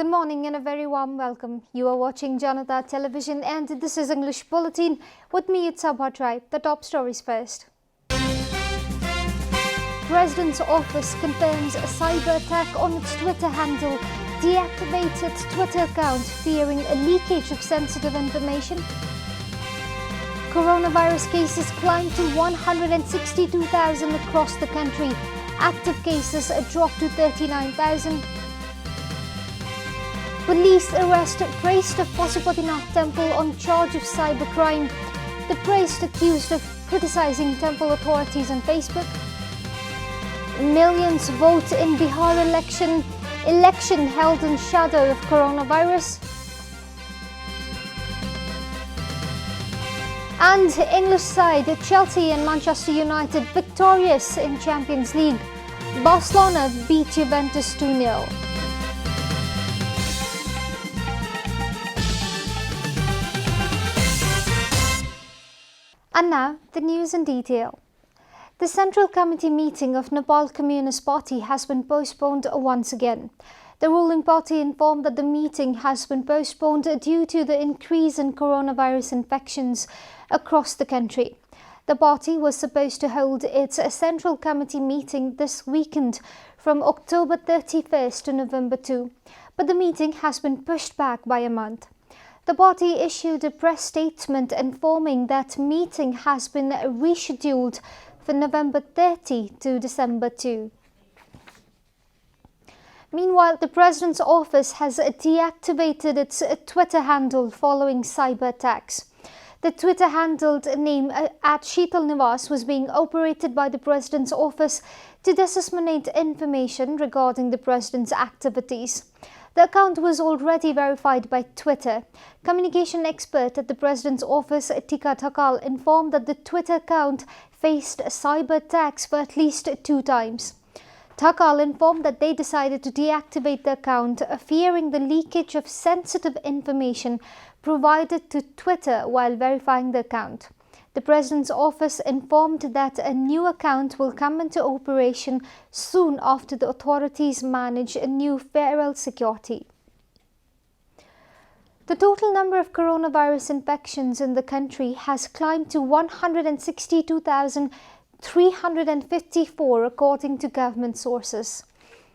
Good morning and a very warm welcome. You are watching JanataTelevision and this is English Bulletin. With me, it's Sabha Tribe. The top stories first. President's office confirms a cyber attack on its Twitter handle. Deactivates its Twitter account, fearing a leakage of sensitive information. Coronavirus cases climb to 162,000 across the country. Active cases dropped to 39,000. Police arrest priest of Pashupatinath temple on charge of cybercrime. The priest accused of criticizing temple authorities on Facebook. Millions vote in Bihar election held in shadow of coronavirus. And English side Chelsea and Manchester United victorious in Champions League. Barcelona beat Juventus 2-0. And now, the news in detail. The Central Committee meeting of Nepal Communist Party has been postponed once again. The ruling party informed that the meeting has been postponed due to the increase in coronavirus infections across the country. The party was supposed to hold its Central Committee meeting this weekend from October 31st to November 2, but the meeting has been pushed back by a month. The party issued a press statement informing that meeting has been rescheduled for November 30 to December 2. Meanwhile, the President's office has deactivated its Twitter handle following cyber attacks. The Twitter handled name at Sheetal Nivas was being operated by the President's office to disseminate information regarding the President's activities. The account was already verified by Twitter. Communication expert at the President's office, Tika Thakal, informed that the Twitter account faced cyber attacks for at least 2 times. Thakal informed that they decided to deactivate the account, fearing the leakage of sensitive information provided to Twitter while verifying the account. The President's office informed that a new account will come into operation soon after the authorities manage a new federal security. The total number of coronavirus infections in the country has climbed to 162,354 according to government sources.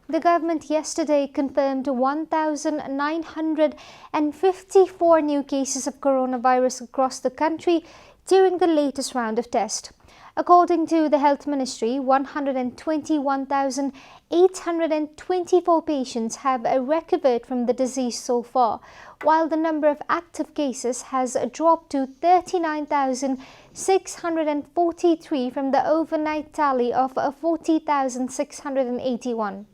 The government yesterday confirmed 1,954 new cases of coronavirus across the country during the latest round of tests. According to the Health Ministry, 121,824 patients have recovered from the disease so far, while the number of active cases has dropped to 39,643 from the overnight tally of 40,681.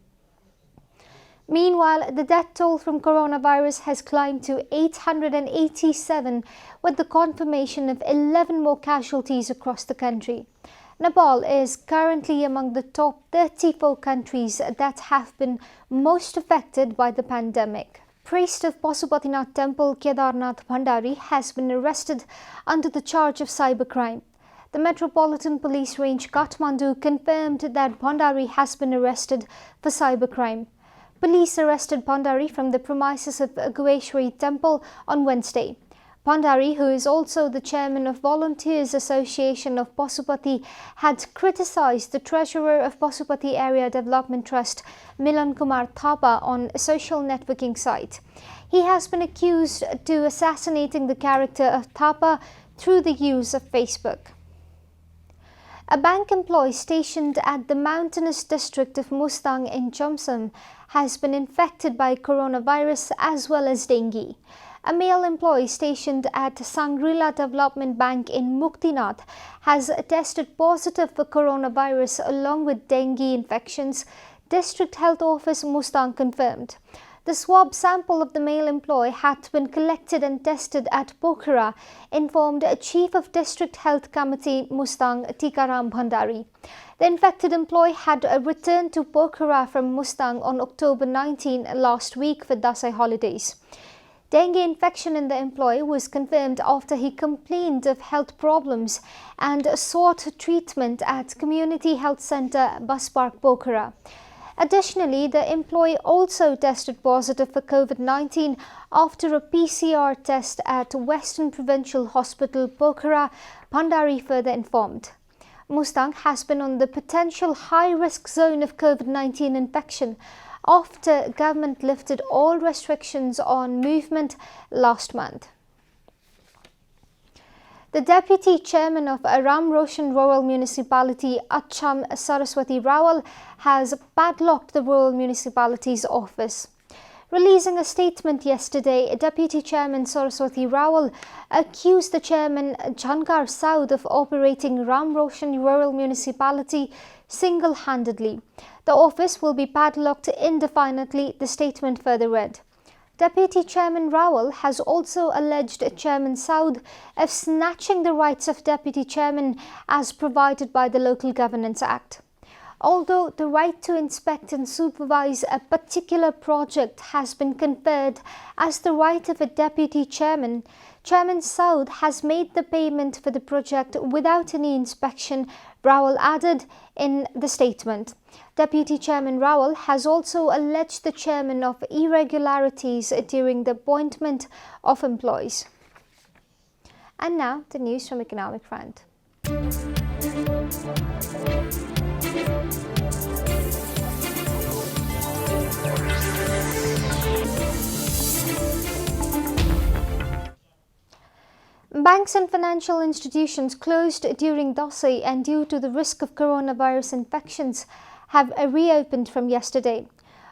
Meanwhile, the death toll from coronavirus has climbed to 887, with the confirmation of 11 more casualties across the country. Nepal is currently among the top 34 countries that have been most affected by the pandemic. Priest of Pashupatinath temple Kedarnath Bhandari has been arrested under the charge of cybercrime. The Metropolitan Police Range Kathmandu confirmed that Bhandari has been arrested for cybercrime. Police arrested Bhandari from the premises of Gaweshwari Temple on Wednesday. Bhandari, who is also the chairman of Volunteers Association of Pashupati, had criticized the treasurer of Pashupati Area Development Trust, Milan Kumar Thapa, on a social networking site. He has been accused of assassinating the character of Thapa through the use of Facebook. A bank employee stationed at the mountainous district of Mustang in Chomsum has been infected by coronavirus as well as dengue. A male employee stationed at Sangrila Development Bank in Muktinath has tested positive for coronavirus along with dengue infections, District Health Office Mustang confirmed. The swab sample of the male employee had been collected and tested at Pokhara, informed Chief of District Health Committee Mustang Tikaram Bhandari. The infected employee had returned to Pokhara from Mustang on October 19 last week for Dasai holidays. Dengue infection in the employee was confirmed after he complained of health problems and sought treatment at Community Health Centre, Bus Park, Pokhara. Additionally, the employee also tested positive for COVID-19 after a PCR test at Western Provincial Hospital, Pokhara, Bhandari further informed. Mustang has been on the potential high-risk zone of COVID-19 infection after government lifted all restrictions on movement last month. The Deputy Chairman of Ram Roshan Rural Municipality, Acham Saraswati Rawal, has padlocked the rural municipality's office. Releasing a statement yesterday, Deputy Chairman Saraswati Rawal accused the Chairman Jankar Saud of operating Ram Roshan Rural Municipality single-handedly. The office will be padlocked indefinitely, the statement further read. Deputy Chairman Rawal has also alleged Chairman Saud of snatching the rights of Deputy Chairman as provided by the Local Governance Act. Although the right to inspect and supervise a particular project has been conferred as the right of a Deputy Chairman, Chairman Saud has made the payment for the project without any inspection, Rawal added in the statement. Deputy Chairman Rawal has also alleged the chairman of irregularities during the appointment of employees. And now the news from Economic Front. Banks and financial institutions closed during Dasai and due to the risk of coronavirus infections have reopened from yesterday.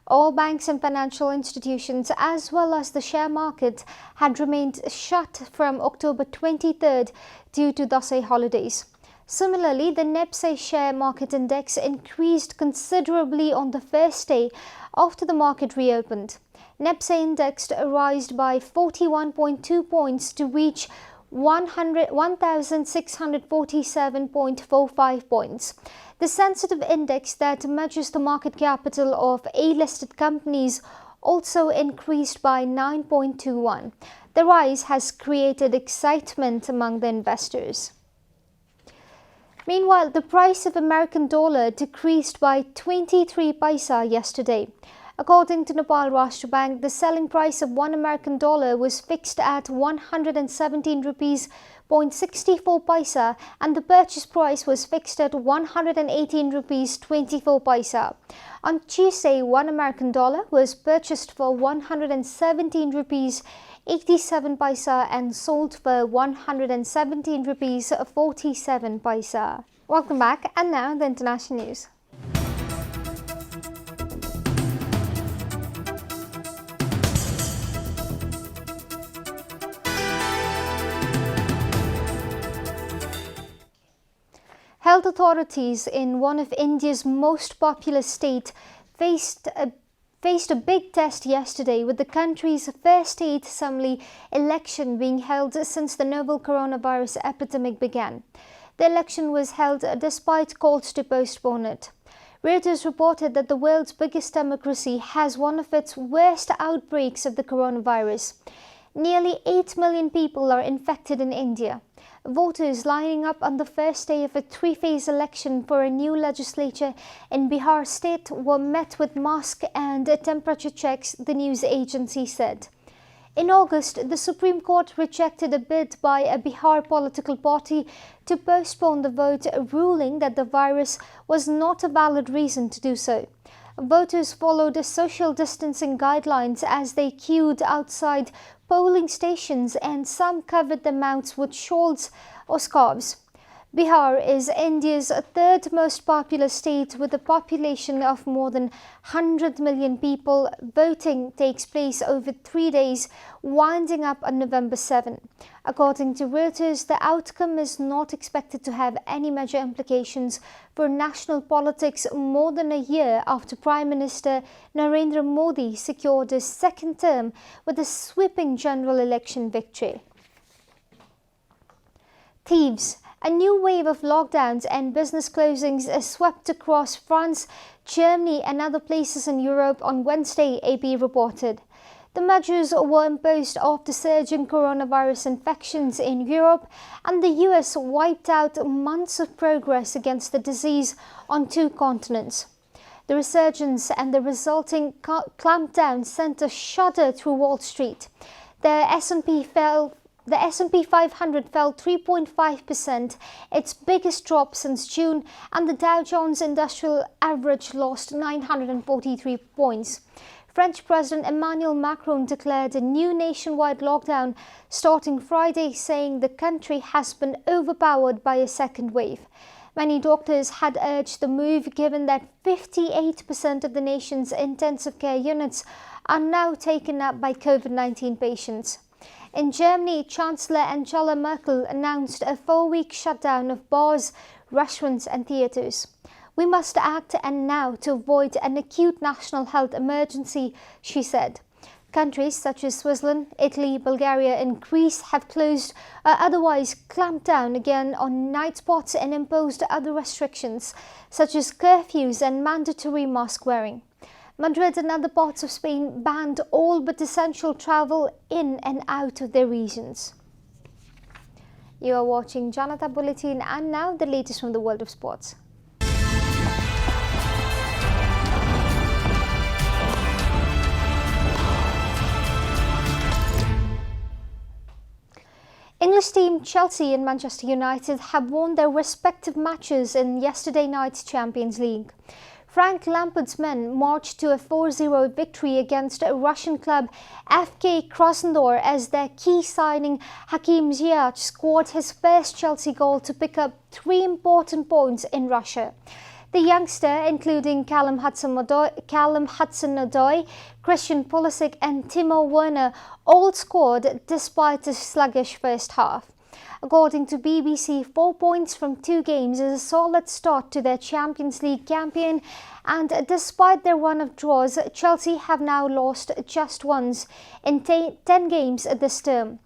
All banks and financial institutions as well as the share market had remained shut from October 23rd due to Dasai holidays. Similarly, the Nipsey share market index increased considerably on the first day after the market reopened. Nipsey index rose by 41.2 points to reach 1,647.45 points. The sensitive index that measures the market capital of A-listed companies also increased by 9.21. The rise has created excitement among the investors. Meanwhile, the price of American dollar decreased by 23 paisa yesterday. According to Nepal Rashtra Bank, the selling price of $1 American was fixed at 117 rupees 0.64 paisa and the purchase price was fixed at 118 rupees 24 paisa. On Tuesday, $1 American was purchased for 117 rupees 87 paisa and sold for 117 rupees 47 paisa. Welcome back, and now the international news. Health authorities in one of India's most populous states faced a big test yesterday, with the country's first state assembly election being held since the novel coronavirus epidemic began. The election was held despite calls to postpone it. Reuters reported that the world's biggest democracy has one of its worst outbreaks of the coronavirus. Nearly 8 million people are infected in India. Voters lining up on the first day of a three-phase election for a new legislature in Bihar state were met with mask and temperature checks, the news agency said. In August, the Supreme Court rejected a bid by a Bihar political party to postpone the vote, ruling that the virus was not a valid reason to do so. Voters followed social distancing guidelines as they queued outside polling stations, and some covered their mouths with shawls or scarves. Bihar is India's third most populous state with a population of more than 100 million people. Voting takes place over 3 days, winding up on November 7. According to Reuters, the outcome is not expected to have any major implications for national politics more than a year after Prime Minister Narendra Modi secured his second term with a sweeping general election victory. Thieves. A new wave of lockdowns and business closings swept across France, Germany and other places in Europe on Wednesday, AP reported. The measures were imposed after surging coronavirus infections in Europe, and the US wiped out months of progress against the disease on 2 continents. The resurgence and the resulting clampdown sent a shudder through Wall Street. The S&P 500 fell 3.5%, its biggest drop since June, and the Dow Jones Industrial Average lost 943 points. French President Emmanuel Macron declared a new nationwide lockdown starting Friday, saying the country has been overpowered by a second wave. Many doctors had urged the move, given that 58% of the nation's intensive care units are now taken up by COVID-19 patients. In Germany, Chancellor Angela Merkel announced a 4-week shutdown of bars, restaurants and theatres. "We must act and now to avoid an acute national health emergency," she said. Countries such as Switzerland, Italy, Bulgaria and Greece have closed or otherwise clamped down again on night spots and imposed other restrictions, such as curfews and mandatory mask wearing. Madrid and other parts of Spain banned all but essential travel in and out of their regions. You are watching Janata Bulletin, and now the latest from the world of sports. English team Chelsea and Manchester United have won their respective matches in yesterday night's Champions League. Frank Lampard's men marched to a 4-0 victory against Russian club FK Krasnodar as their key signing Hakim Ziyech scored his first Chelsea goal to pick up 3 important points in Russia. The youngster, including Callum Hudson-Odoi, Christian Pulisic and Timo Werner, all scored despite a sluggish first half. According to BBC, 4 points from 2 games is a solid start to their Champions League campaign, and despite their run of draws, Chelsea have now lost just once in 10 games this term.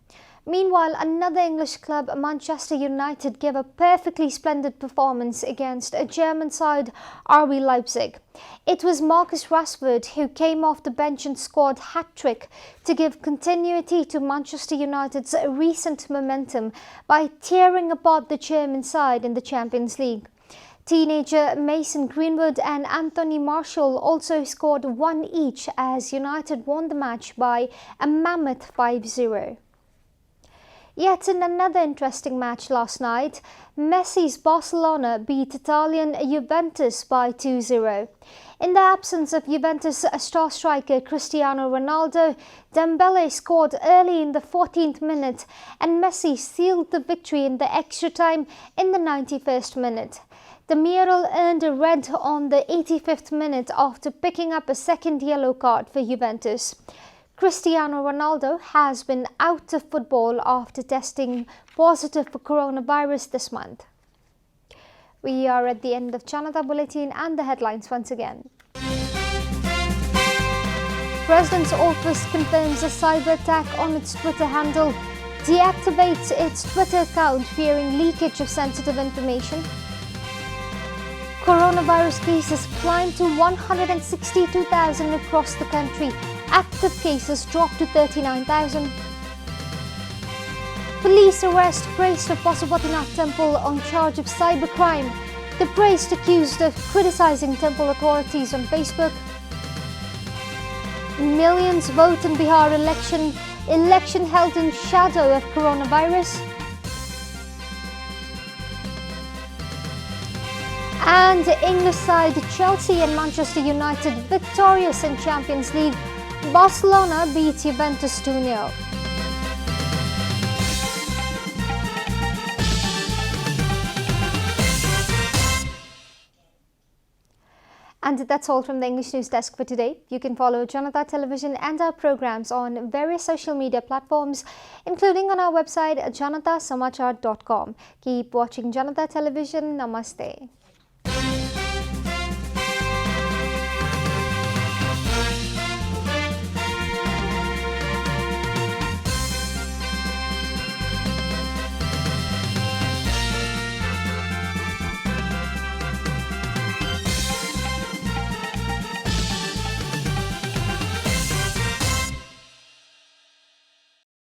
Meanwhile, another English club, Manchester United, gave a perfectly splendid performance against a German side, RB Leipzig. It was Marcus Rashford who came off the bench and scored hat-trick to give continuity to Manchester United's recent momentum by tearing apart the German side in the Champions League. Teenager Mason Greenwood and Anthony Martial also scored 1 each as United won the match by a mammoth 5-0. Yet in another interesting match last night, Messi's Barcelona beat Italian Juventus by 2-0. In the absence of Juventus star striker Cristiano Ronaldo, Dembele scored early in the 14th minute and Messi sealed the victory in the extra time in the 91st minute. The Mural earned a red on the 85th minute after picking up a second yellow card for Juventus. Cristiano Ronaldo has been out of football after testing positive for coronavirus this month. We are at the end of Janata Bulletin and the headlines once again. President's office confirms a cyber attack on its Twitter handle, deactivates its Twitter account fearing leakage of sensitive information. Coronavirus cases climbed to 162,000 across the country. Active cases dropped to 39,000. Police arrest priest of Pasupatinath Temple on charge of cybercrime. The priest accused of criticizing temple authorities on Facebook. Millions vote in Bihar election held in shadow of coronavirus. And English side Chelsea and Manchester United victorious in Champions League. Barcelona beat Juventus 2-0. And that's all from the English News Desk for today. You can follow Janata Television and our programs on various social media platforms, including on our website janatasamachar.com. Keep watching Janata Television. Namaste.